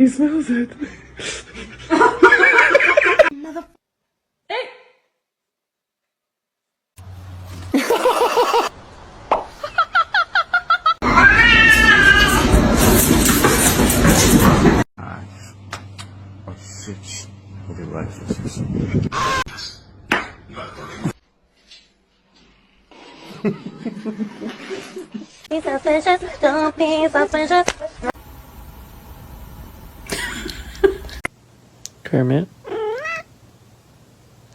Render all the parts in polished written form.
He smells it. Mother. Hey! Oh shit. Okay, right. Be suspicious, don't be suspicious. Kermit,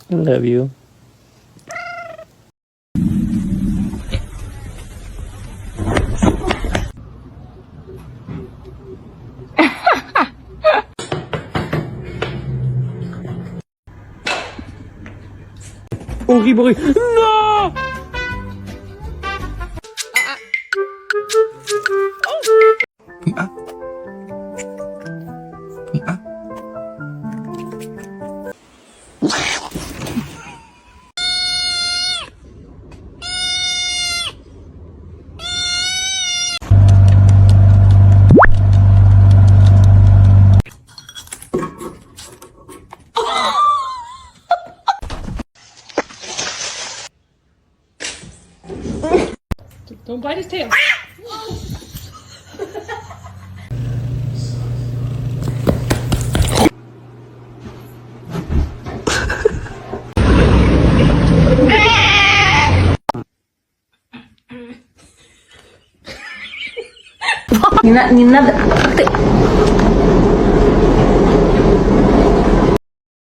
I love you. Boogie boogie. No! Don't bite his tail.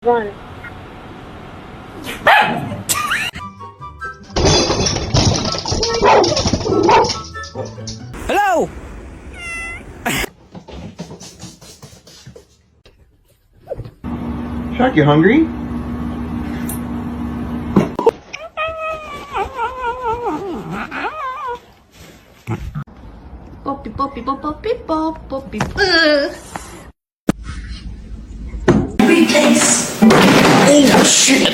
Run. Hello! Shark, you hungry? Poppy, poppy, poppy, pop, poppy. Oh shit!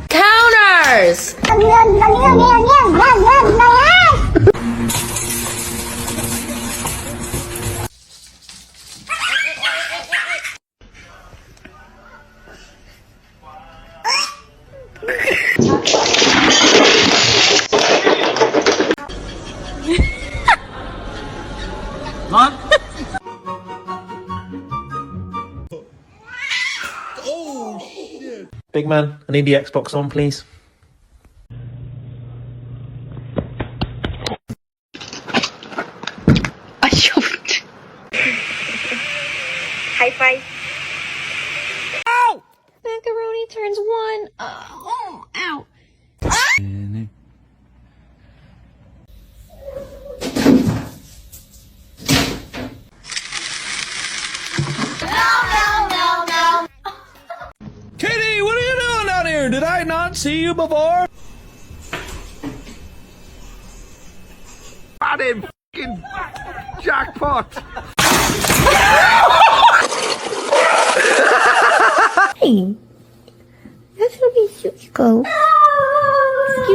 Counters! Big man, I need the Xbox on, please. High five. Ow! Macaroni turns one. Oh, ow. Katie, what are you doing out here? Did I not see you before? Got him! Fucking jackpot! Hey, that's gonna be cute. Go.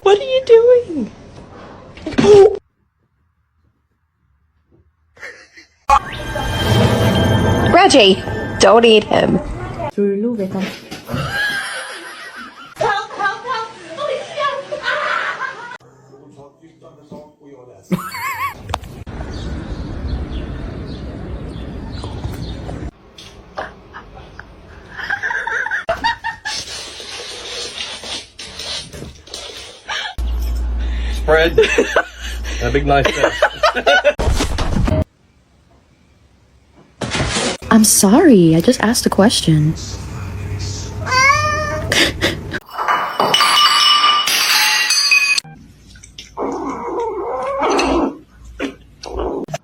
What are you doing? Reggie, don't eat him. Spread. And a big nice face. I'm sorry, I just asked a question.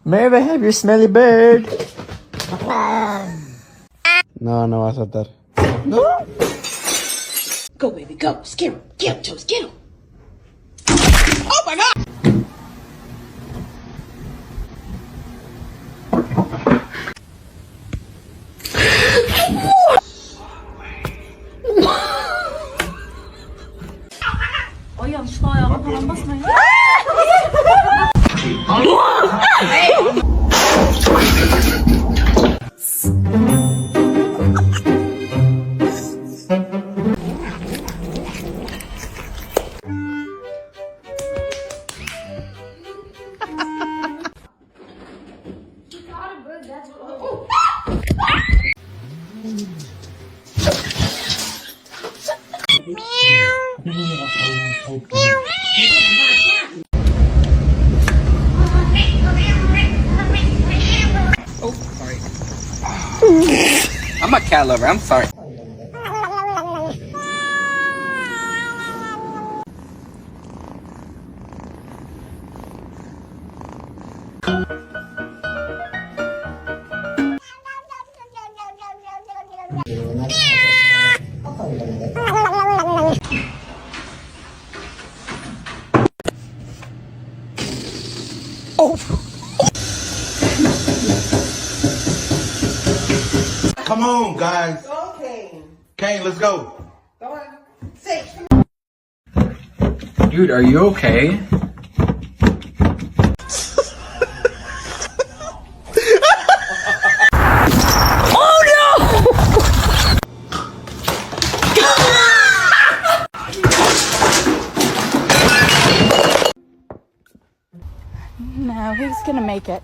May I have your smelly bird? No, no vas a atar. Go, baby, go. Scare him. Get him, Toes, get him. Oh my god! 어이, 안 추워요. 안 봤어요. I'm a cat lover. I'm sorry. Come on, guys. Go, Kane. Kane, let's go. Go on. Say. Dude, are you okay? No, he's gonna make it.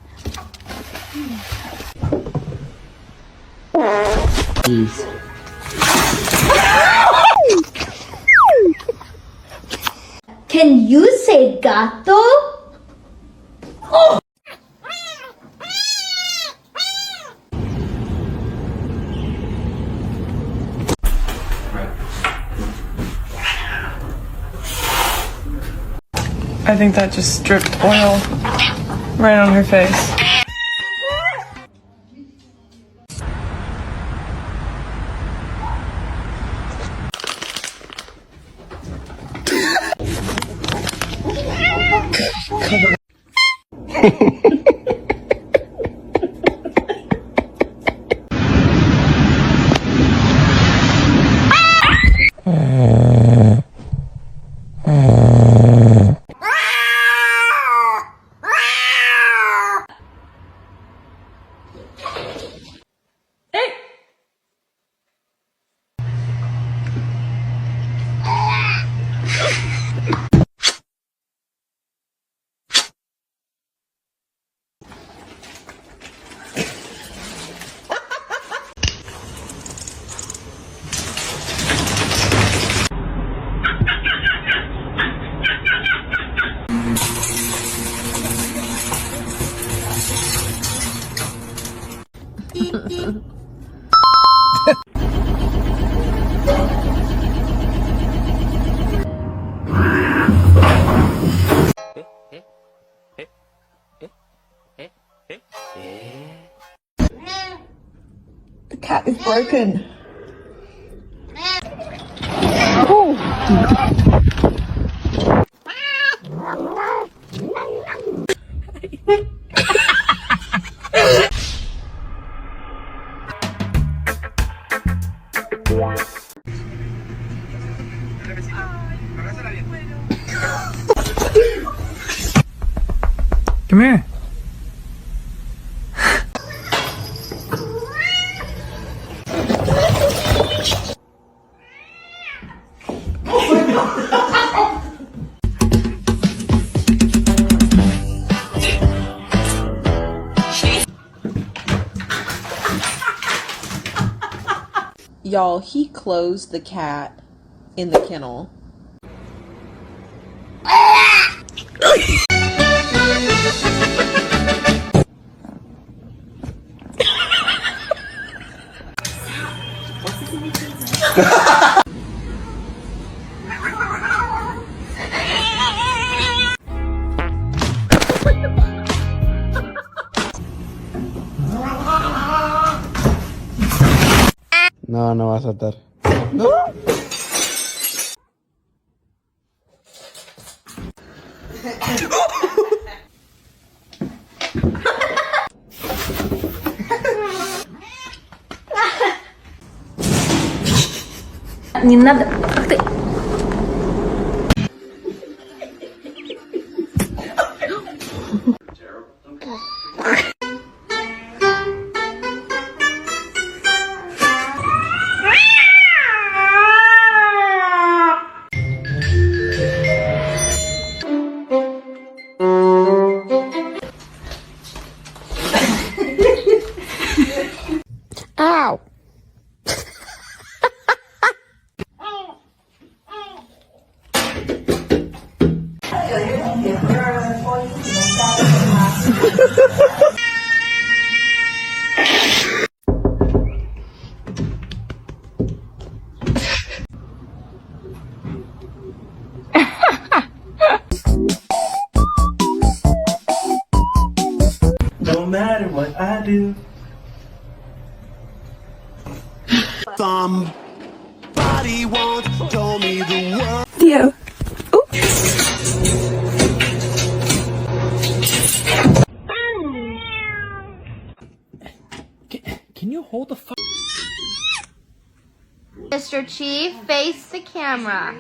Can you say gato? I think that just dripped oil right on her face. The cat is broken. Come here. Y'all, he closed the cat in the kennel. No, no va a saltar. Не надо. Ах ты. do. Somebody once told me the world. Theo. Can you hold the fuck? Mr. Chief, face the camera.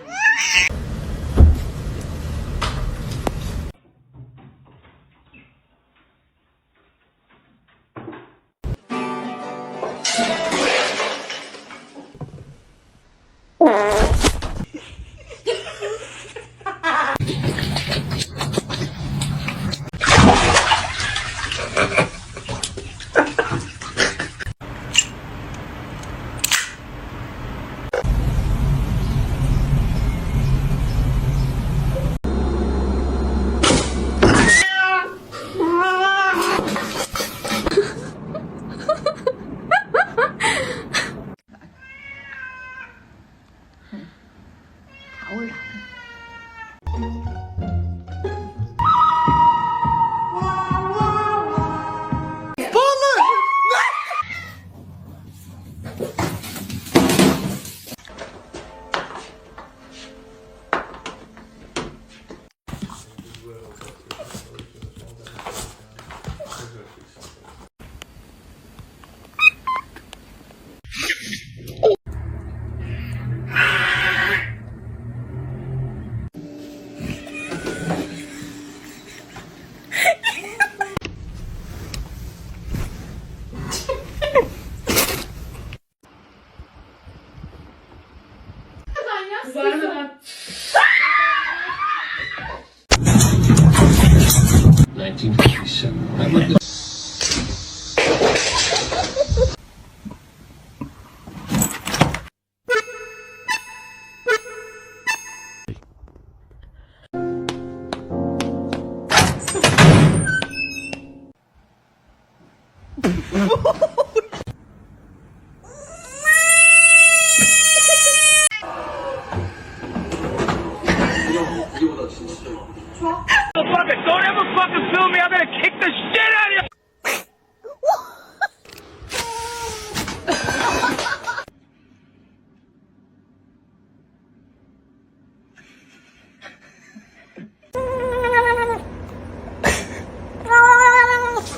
Don't ever fucking film me. I'm gonna kick the shit out of you.